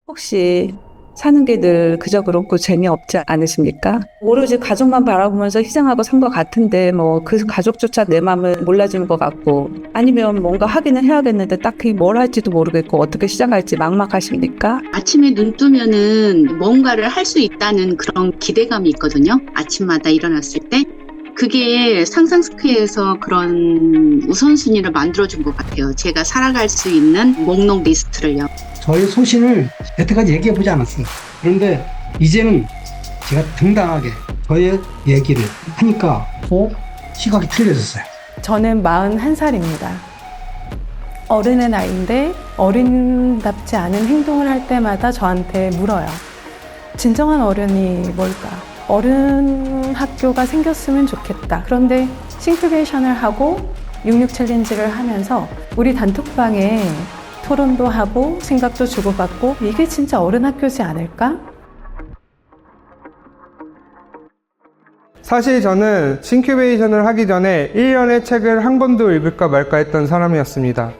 혹시 사는 게 늘 그저 그렇고 재미없지 않으십니까? 오로지 가족만 바라보면서 희생하고 산 것 같은데 뭐 그 가족조차 내 마음을 몰라주는 것 같고 아니면 뭔가 하기는 해야겠는데 딱히 뭘 할지도 모르겠고 어떻게 시작할지 막막하십니까? 아침에 눈 뜨면은 뭔가를 할 수 있다는 그런 기대감이 있거든요. 아침마다 일어났을 때. 그게 상상 스퀘어에서 그런 우선순위를 만들어준 것 같아요. 제가 살아갈 수 있는 목록 리스트를요. 저의 소신을 여태까지 얘기해보지 않았어요. 그런데 이제는 제가 당당하게 저의 얘기를 하니까 시각이 틀려졌어요. 저는 41살입니다. 어른의 나이인데 어른답지 않은 행동을 할 때마다 저한테 물어요. 진정한 어른이 뭘까? 어른 학교가 생겼으면 좋겠다. 그런데 싱큐베이션을 하고 66 챌린지를 하면서 우리 단톡방에 토론도 하고 생각도 주고받고 이게 진짜 어른 학교지 않을까? 사실 저는 싱큐베이션을 하기 전에 1년에 책을 한 권도 읽을까 말까 했던 사람이었습니다.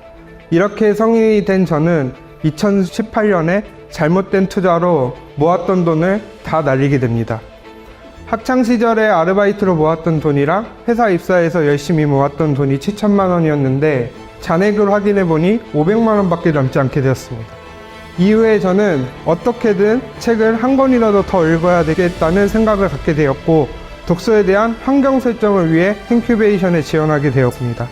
이렇게 성인이 된 저는 2018년에 잘못된 투자로 모았던 돈을 다 날리게 됩니다. 학창시절에 아르바이트로 모았던 돈이랑 회사 입사해서 열심히 모았던 돈이 7천만 원이었는데 잔액을 확인해보니 500만 원밖에 남지 않게 되었습니다. 이후에 저는 어떻게든 책을 한 권이라도 더 읽어야 되겠다는 생각을 갖게 되었고 독서에 대한 환경 설정을 위해 싱큐베이션에 지원하게 되었습니다.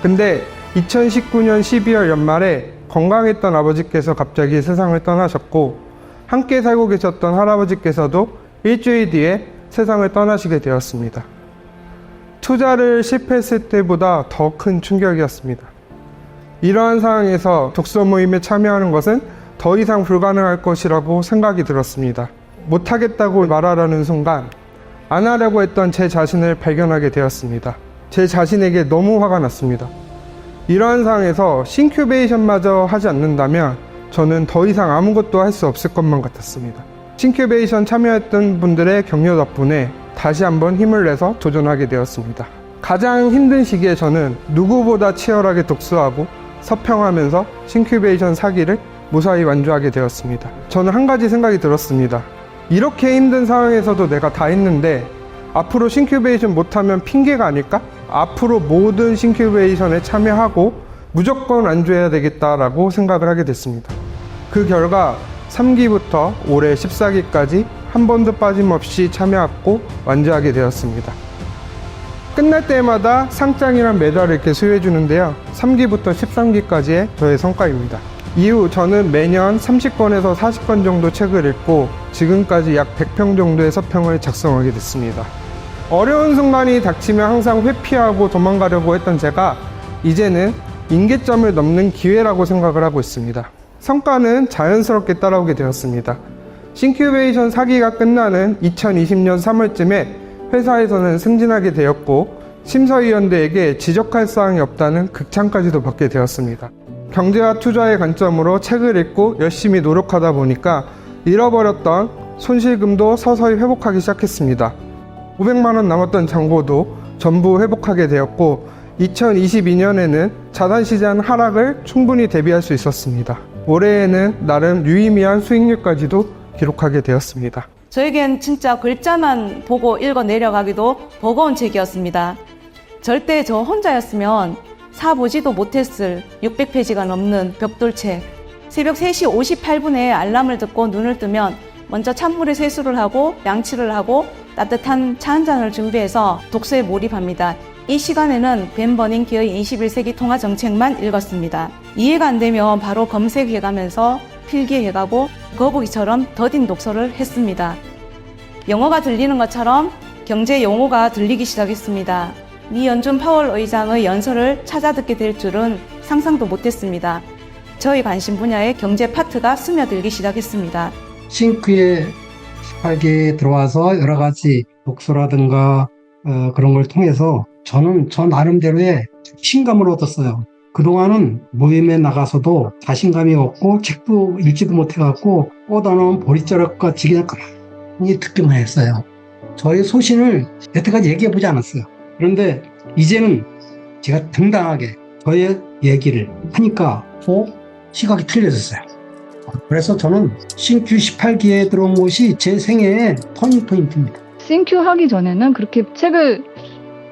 근데 2019년 12월 연말에 건강했던 아버지께서 갑자기 세상을 떠나셨고 함께 살고 계셨던 할아버지께서도 일주일 뒤에 세상을 떠나시게 되었습니다. 투자를 실패했을 때보다 더 큰 충격이었습니다. 이러한 상황에서 독서 모임에 참여하는 것은 더 이상 불가능할 것이라고 생각이 들었습니다. 못하겠다고 말하려는 순간 안 하려고 했던 제 자신을 발견하게 되었습니다. 제 자신에게 너무 화가 났습니다. 이러한 상황에서 싱큐베이션마저 하지 않는다면 저는 더 이상 아무것도 할 수 없을 것만 같았습니다. 싱큐베이션 참여했던 분들의 격려 덕분에 다시 한번 힘을 내서 도전하게 되었습니다. 가장 힘든 시기에 저는 누구보다 치열하게 독서하고 서평하면서 싱큐베이션 사기를 무사히 완주하게 되었습니다. 저는 한 가지 생각이 들었습니다. 이렇게 힘든 상황에서도 내가 다 했는데 앞으로 싱큐베이션 못하면 핑계가 아닐까? 앞으로 모든 싱큐베이션에 참여하고 무조건 완주해야 되겠다라고 생각을 하게 됐습니다. 그 결과 3기부터 올해 14기까지 한 번도 빠짐없이 참여하고 완주하게 되었습니다. 끝날 때마다 상장이랑 메달을 이렇게 수여해 주는데요. 3기부터 13기까지의 저의 성과입니다. 이후 저는 매년 30권에서 40권 정도 책을 읽고 지금까지 약 100평 정도의 서평을 작성하게 됐습니다. 어려운 순간이 닥치면 항상 회피하고 도망가려고 했던 제가 이제는 임계점을 넘는 기회라고 생각을 하고 있습니다. 성과는 자연스럽게 따라오게 되었습니다. 싱큐베이션 4기가 끝나는 2020년 3월쯤에 회사에서는 승진하게 되었고 심사위원들에게 지적할 사항이 없다는 극찬까지도 받게 되었습니다. 경제와 투자의 관점으로 책을 읽고 열심히 노력하다 보니까 잃어버렸던 손실금도 서서히 회복하기 시작했습니다. 500만 원 남았던 잔고도 전부 회복하게 되었고 2022년에는 자산시장 하락을 충분히 대비할 수 있었습니다. 올해에는 나름 유의미한 수익률까지도 기록하게 되었습니다. 저에겐 진짜 글자만 보고 읽어 내려가기도 버거운 책이었습니다. 절대 저 혼자였으면 사보지도 못했을 600페이지가 넘는 벽돌책. 새벽 3시 58분에 알람을 듣고 눈을 뜨면 먼저 찬물에 세수를 하고 양치를 하고 따뜻한 차 한 잔을 준비해서 독서에 몰입합니다. 이 시간에는 벤 버닝키의 21세기 통화 정책만 읽었습니다. 이해가 안 되면 바로 검색해가면서 필기해가고 거북이처럼 더딘 독서를 했습니다. 영어가 들리는 것처럼 경제 용어가 들리기 시작했습니다. 미 연준 파월 의장의 연설을 찾아 듣게 될 줄은 상상도 못했습니다. 저희 관심 분야의 경제 파트가 스며들기 시작했습니다. 싱크에 18기에 들어와서 여러 가지 독서라든가 그런 걸 통해서 저는 저 나름대로의 자신감을 얻었어요. 그동안은 모임에 나가서도 자신감이 없고 책도 읽지도 못해갖고 꽂아놓은 보릿자루과 지게 가만히 듣기만 했어요. 저의 소신을 여태까지 얘기해보지 않았어요. 그런데 이제는 제가 당당하게 저의 얘기를 하니까 시각이 틀려졌어요. 그래서 저는 신규 18기에 들어온 것이 제 생애의 터닝포인트입니다. 싱큐 하기 전에는 그렇게 책을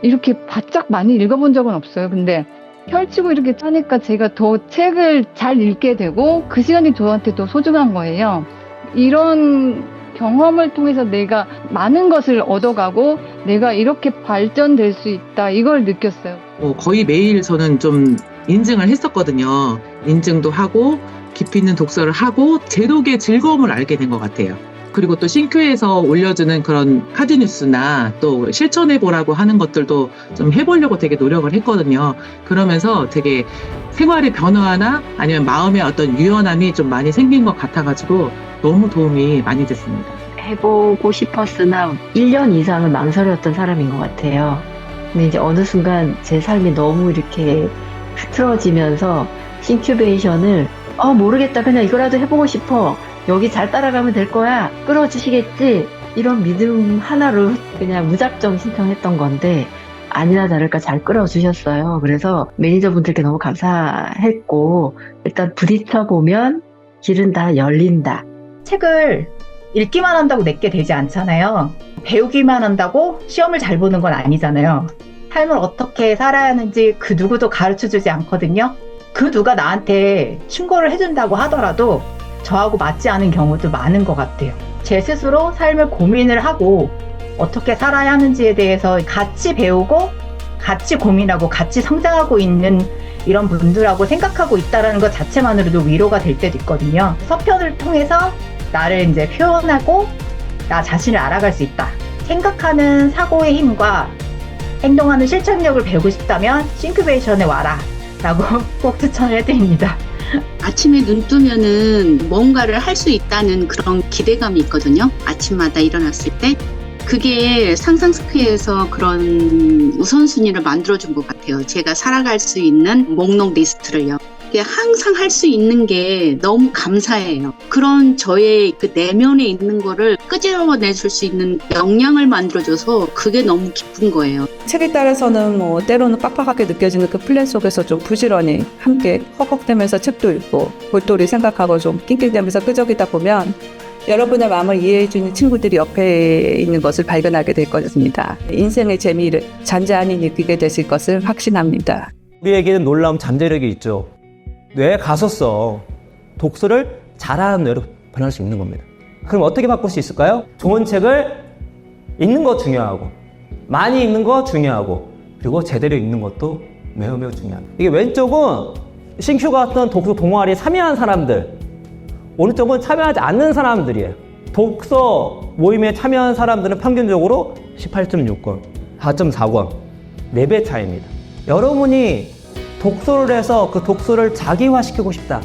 이렇게 바짝 많이 읽어본 적은 없어요. 근데 펼치고 이렇게 하니까 제가 더 책을 잘 읽게 되고 그 시간이 저한테 더 소중한 거예요. 이런 경험을 통해서 내가 많은 것을 얻어가고 내가 이렇게 발전될 수 있다, 이걸 느꼈어요. 거의 매일 저는 좀 인증을 했었거든요. 인증도 하고 깊이 있는 독서를 하고 제독의 즐거움을 알게 된 것 같아요. 그리고 또 싱큐에서 올려주는 그런 카드뉴스나 또 실천해보라고 하는 것들도 좀 해보려고 되게 노력을 했거든요. 그러면서 되게 생활의 변화나 아니면 마음의 어떤 유연함이 좀 많이 생긴 것 같아가지고 너무 도움이 많이 됐습니다. 해보고 싶었으나 1년 이상은 망설였던 사람인 것 같아요. 근데 이제 어느 순간 제 삶이 너무 이렇게 흐트러지면서 싱큐베이션을 모르겠다, 그냥 이거라도 해보고 싶어, 여기 잘 따라가면 될 거야, 끌어주시겠지, 이런 믿음 하나로 그냥 무작정 신청했던 건데 아니나 다를까 잘 끌어주셨어요. 그래서 매니저분들께 너무 감사했고, 일단 부딪혀보면 길은 다 열린다. 책을 읽기만 한다고 내게 되지 않잖아요. 배우기만 한다고 시험을 잘 보는 건 아니잖아요. 삶을 어떻게 살아야 하는지 그 누구도 가르쳐주지 않거든요. 그 누가 나한테 충고를 해준다고 하더라도 저하고 맞지 않은 경우도 많은 것 같아요. 제 스스로 삶을 고민을 하고 어떻게 살아야 하는지에 대해서 같이 배우고 같이 고민하고 같이 성장하고 있는 이런 분들하고 생각하고 있다는 것 자체만으로도 위로가 될 때도 있거든요. 서편을 통해서 나를 이제 표현하고 나 자신을 알아갈 수 있다. 생각하는 사고의 힘과 행동하는 실천력을 배우고 싶다면 싱큐베이션에 와라 라고 꼭 추천을 해드립니다. 아침에 눈 뜨면은 뭔가를 할 수 있다는 그런 기대감이 있거든요. 아침마다 일어났을 때. 그게 상상스퀘어에서 그런 우선순위를 만들어준 것 같아요. 제가 살아갈 수 있는 목록 리스트를요. 항상 할 수 있는 게 너무 감사해요. 그런 저의 그 내면에 있는 거를 끄집어내줄 수 있는 역량을 만들어줘서 그게 너무 기쁜 거예요. 책에 따라서는 뭐 때로는 빡빡하게 느껴지는 그 플랜 속에서 좀 부지런히 함께 헉헉대면서 책도 읽고 골똘히 생각하고 좀 낑낑대면서 끄적이다 보면 여러분의 마음을 이해해주는 친구들이 옆에 있는 것을 발견하게 될 것입니다. 인생의 재미를 잔잔히 느끼게 되실 것을 확신합니다. 우리에게는 놀라운 잠재력이 있죠. 뇌에 가서 독서를 잘하는 뇌로 변할 수 있는 겁니다. 그럼 어떻게 바꿀 수 있을까요? 좋은 책을 읽는 거 중요하고, 많이 읽는 거 중요하고, 그리고 제대로 읽는 것도 매우 중요합니다. 이게 왼쪽은 싱큐 같은 독서 동아리에 참여한 사람들, 오른쪽은 참여하지 않는 사람들이에요. 독서 모임에 참여한 사람들은 평균적으로 18.6권, 4.4권, 4배 차이입니다. 여러분이 독서를 해서 그 독서를 자기화시키고 싶다,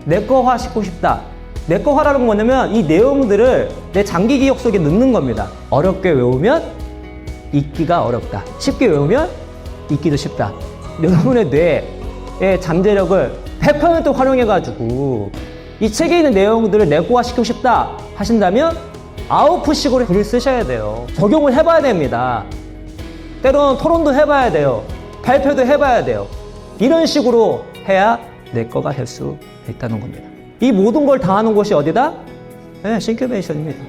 내거화시키고 싶다. 내거화라는 건 뭐냐면 이 내용들을 내 장기 기억 속에 넣는 겁니다. 어렵게 외우면 읽기가 어렵다, 쉽게 외우면 읽기도 쉽다. 여러분의 뇌의 잠재력을 100% 활용해가지고 이 책에 있는 내용들을 내고화시키고 싶다 하신다면 아웃풋식으로 글을 쓰셔야 돼요. 적용을 해봐야 됩니다. 때로는 토론도 해봐야 돼요. 발표도 해봐야 돼요. 이런 식으로 해야 내 거가 될 수 있다는 겁니다. 이 모든 걸 다 하는 곳이 어디다? 네, 싱큐베이션입니다.